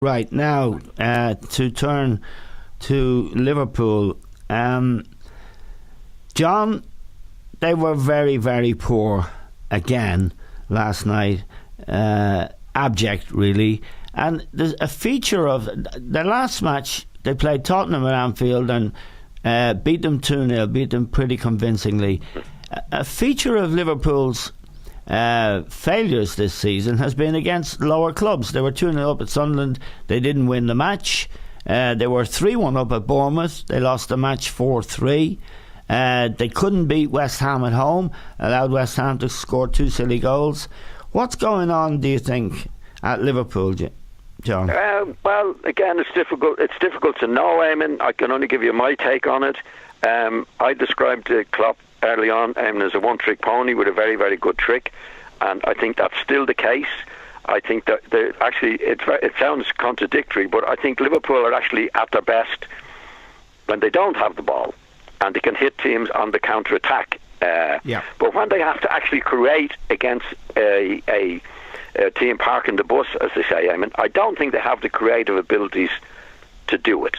Right, now to turn to Liverpool. John, they were very, very poor again last night. Abject, really. And there's a feature of the last match, they played Tottenham at Anfield and beat them 2-0, beat them pretty convincingly. A feature of Liverpool's failures this season has been against lower clubs. They were 2-0 up at Sunderland. They didn't win the match. They were 3-1 up at Bournemouth. They lost the match 4-3. They couldn't beat West Ham at home, allowed West Ham to score 2 silly goals. What's going on, do you think, at Liverpool, John? Well, again, it's difficult. It's difficult to know, Eamon. I can only give you my take on it. I described Klopp early on as a one-trick pony with a very, very good trick, and I think that's still the case. I think that actually it sounds contradictory, but I think Liverpool are actually at their best when they don't have the ball and they can hit teams on the counter-attack. But when they have to actually create against a team parking the bus, as they say, I don't think they have the creative abilities to do it.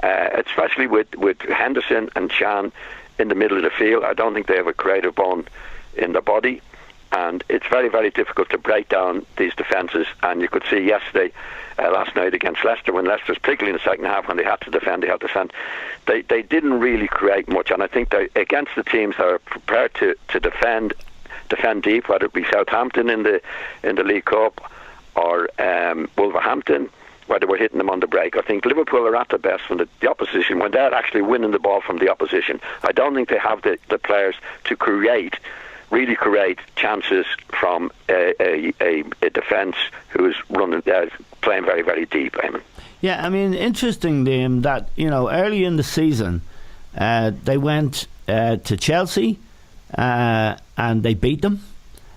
Especially with Henderson and Chan in the middle of the field, I don't think they have a creative bone in their body, and it's very, very difficult to break down these defences. And you could see yesterday, last night against Leicester, when Leicester's particularly in the second half, when they had to defend, they didn't really create much. And I think they, against the teams that are prepared to defend deep, whether it be Southampton in the League Cup or Wolverhampton, where they were hitting them on the break. I think Liverpool are at their best when the opposition, when they're actually winning the ball from the opposition. I don't think they have the players to really create chances from a defence who's playing very, very deep, Eamon. Yeah, I mean, interesting, Liam, that, early in the season, they went to Chelsea and they beat them.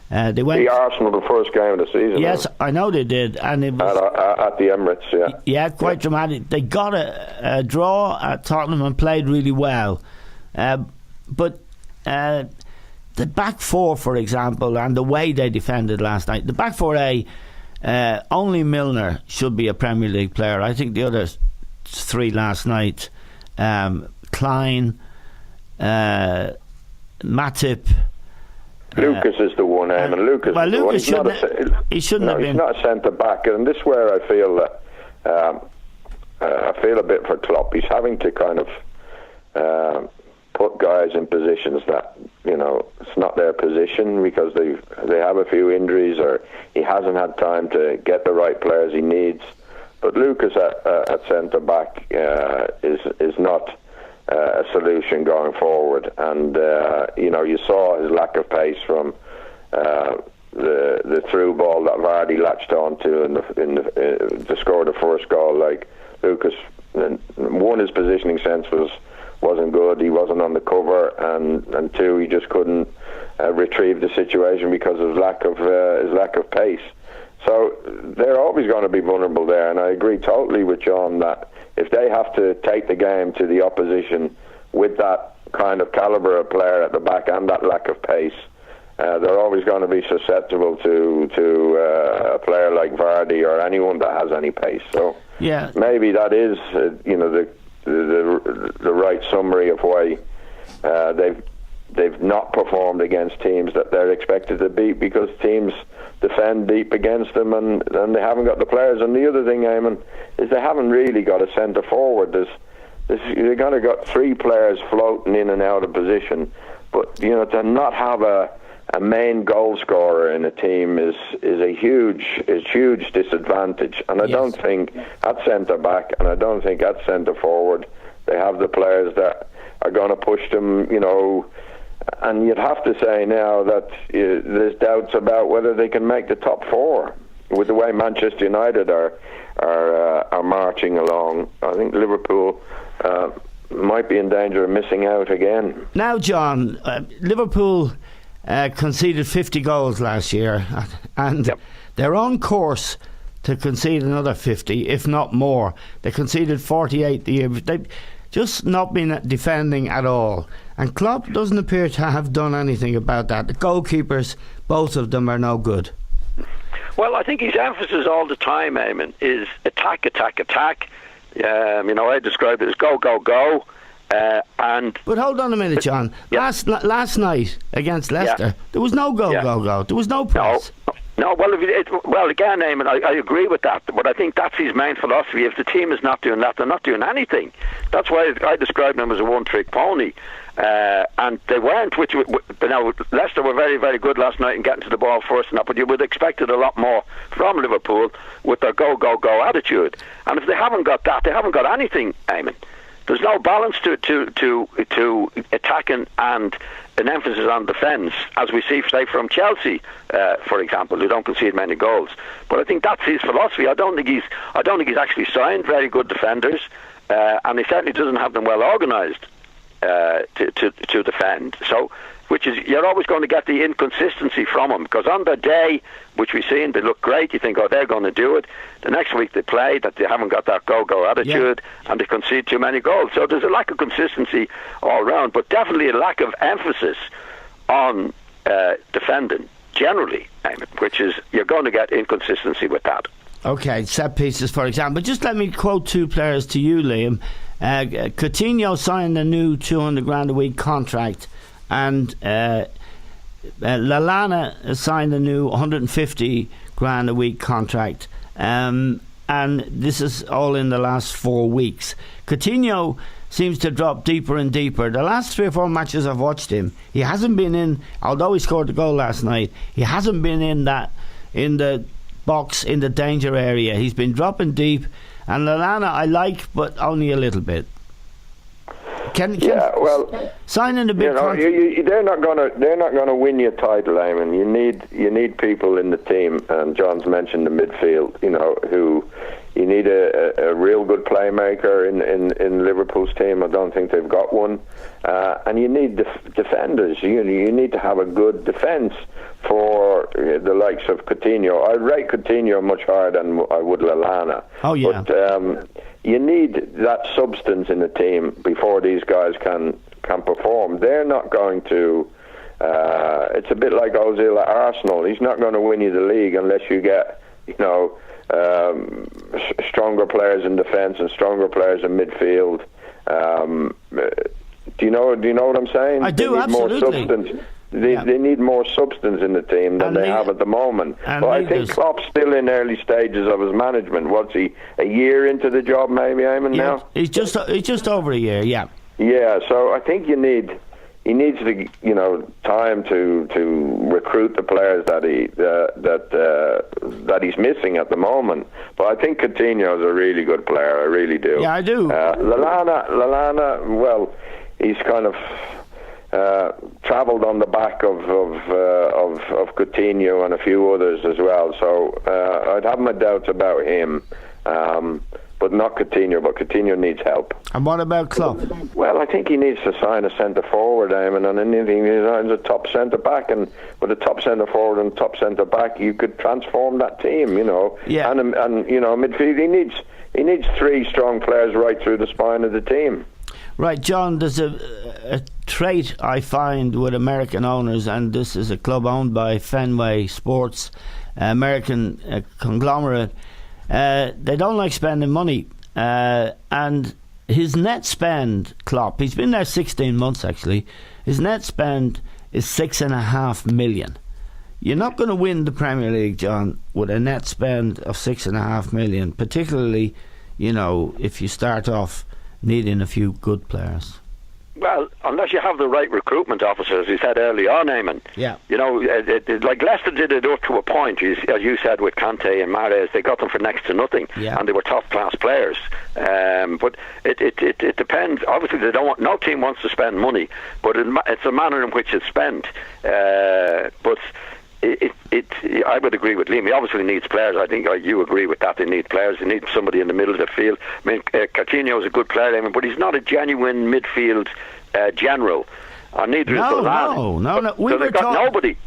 They went the Arsenal the first game of the season. Yes, I know they did, and it was at the Emirates. Yeah, quite dramatic. They got a draw at Tottenham and played really well, but the back four, for example, and the way they defended last night. The back four, only Milner should be a Premier League player. I think the other three last night, Klein, Matip. Lucas is the one, and Lucas. Well, Lucas shouldn't have been. He's not a centre back, and this is where I feel that I feel a bit for Klopp. He's having to kind of put guys in positions that it's not their position because they have a few injuries or he hasn't had time to get the right players he needs. But Lucas at centre back is not a solution going forward, and you saw his lack of pace from the through ball that Vardy latched onto to score the first goal. Like Lucas, one, his positioning sense wasn't good. He wasn't on the cover, and two, he just couldn't retrieve the situation because of his lack of pace. So they're always going to be vulnerable there, and I agree totally with John that if they have to take the game to the opposition with that kind of calibre of player at the back and that lack of pace, they're always going to be susceptible to a player like Vardy or anyone that has any pace. So maybe that is the right summary of why they've not performed against teams that they're expected to beat, because teams defend deep against them and they haven't got the players. And the other thing, Eamon, is they haven't really got a centre forward. They're going to got three players floating in and out of position, but to not have a main goal scorer in a team is a huge disadvantage. And I don't think at centre back and I don't think at centre forward they have the players that are going to push them. And you'd have to say now that there's doubts about whether they can make the top four with the way Manchester United are marching along. I think Liverpool might be in danger of missing out again. Now, John, Liverpool conceded 50 goals last year, and they're on course to concede another 50, if not more. They conceded 48 the year. They've just not been defending at all. And Klopp doesn't appear to have done anything about that. The goalkeepers, both of them, are no good. Well, I think his emphasis all the time, Eamon, is attack, attack, attack. I describe it as go, go, go. But hold on a minute, John. Yeah. Last night against Leicester, there was no go, go, go. There was no press. No. Well, again, Eamon, I agree with that. But I think that's his main philosophy. If the team is not doing that, they're not doing anything. That's why I described them as a one-trick pony. And they weren't. Leicester were very, very good last night in getting to the ball first and that. But you would have expected a lot more from Liverpool with their go, go, go attitude. And if they haven't got that, they haven't got anything, Eamon. There's no balance to attacking and an emphasis on defence, as we see, say, from Chelsea, for example, who don't concede many goals. But I think that's his philosophy. I don't think he's actually signed very good defenders, and he certainly doesn't have them well organised to defend. So, you're always going to get the inconsistency from them, because on the day, which we've seen, they look great, you think, oh, they're going to do it. The next week they play that they haven't got that go-go attitude, and they concede too many goals. So there's a lack of consistency all round, but definitely a lack of emphasis on defending generally, which is, you're going to get inconsistency with that. Okay, set pieces, for example. Just let me quote two players to you, Liam. Coutinho signed a new 200 grand a week contract, and Lallana signed a new 150 grand a week contract, and this is all in the last 4 weeks. Coutinho seems to drop deeper and deeper. The last 3 or 4 matches I've watched him, he hasn't been in, although he scored the goal last night, he hasn't been in the box, in the danger area. He's been dropping deep, and Lallana I like, but only a little bit. Signing a big contract. They're not gonna win your title, Eamon. You need people in the team, and John's mentioned the midfield. Who you need a real good playmaker in Liverpool's team. I don't think they've got one, and you need defenders. You need to have a good defence for the likes of Coutinho. I rate Coutinho much higher than I would Lallana. Oh yeah. But you need that substance in the team before these guys can perform. They're not going to. It's a bit like Ozil at Arsenal. He's not going to win you the league unless you get, stronger players in defence and stronger players in midfield. Do you know what I'm saying? I do, absolutely. More substance. They need more substance in the team than they have at the moment. But I think Klopp's still in early stages of his management. What's he, a year into the job maybe, Eamon, now? He's just over a year, yeah. Yeah, so I think he needs the time to recruit the players that he's missing at the moment. But I think Coutinho is a really good player. I really do. Yeah, I do. Lallana, well, he's kind of travelled on the back of Coutinho and a few others as well. So I'd have my doubts about him. But not Coutinho, but Coutinho needs help. And what about Klopp? Well, I think he needs to sign a centre-forward, Eamon, and anything he signs a top centre-back, and with a top centre-forward and top centre-back, you could transform that team, Yeah. And midfield, he needs 3 strong players right through the spine of the team. Right, John, there's a trait I find with American owners, and this is a club owned by Fenway Sports, American conglomerate. They don't like spending money, and his net spend, Klopp, he's been there 16 months actually, his net spend is $6.5 million. You're not going to win the Premier League, John, with a net spend of $6.5 million, particularly if you start off needing a few good players. Well, unless you have the right recruitment officer, as you said early on, Eamon. Yeah. Like Leicester did it up to a point, as you said, with Kante and Mahrez, they got them for next to nothing, and they were top-class players. But it depends. Obviously, they don't want. No team wants to spend money, but it's the manner in which it's spent. But I would agree with Liam. He obviously needs players. I think you agree with that. They need players. They need somebody in the middle of the field. I mean, Coutinho is a good player, but he's not a genuine midfield general. Neither is Lallana. No. They've got nobody.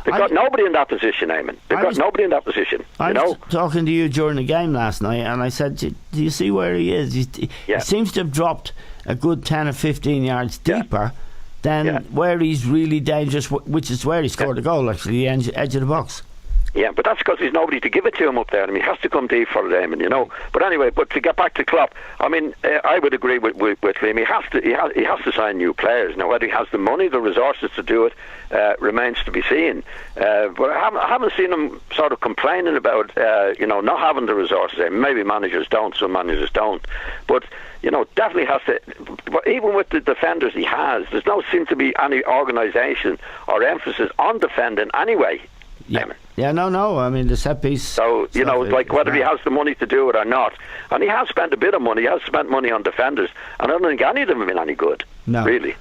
They've got nobody in that position, Eamon. They've got nobody in that position. I was talking to you during the game last night, and I said, do you see where he is? He seems to have dropped a good 10 or 15 yards deeper than where he's really dangerous, which is where he scored the goal, actually, the edge of the box. Yeah, but that's because there's nobody to give it to him up there. I mean, he has to come deep for it, Eamon, you know. But anyway, but to get back to Klopp, I mean, I would agree with Liam. He has to sign new players. Now, whether he has the money, the resources to do it, remains to be seen. But I haven't seen him sort of complaining about, not having the resources. Maybe managers don't, some managers don't. But, definitely has to. But even with the defenders he has, there's no seem to be any organisation or emphasis on defending anyway. Yeah. Yeah, no. I mean, the set piece. So, whether he has the money to do it or not. And he has spent a bit of money. He has spent money on defenders. And I don't think any of them have been any good. No. Really.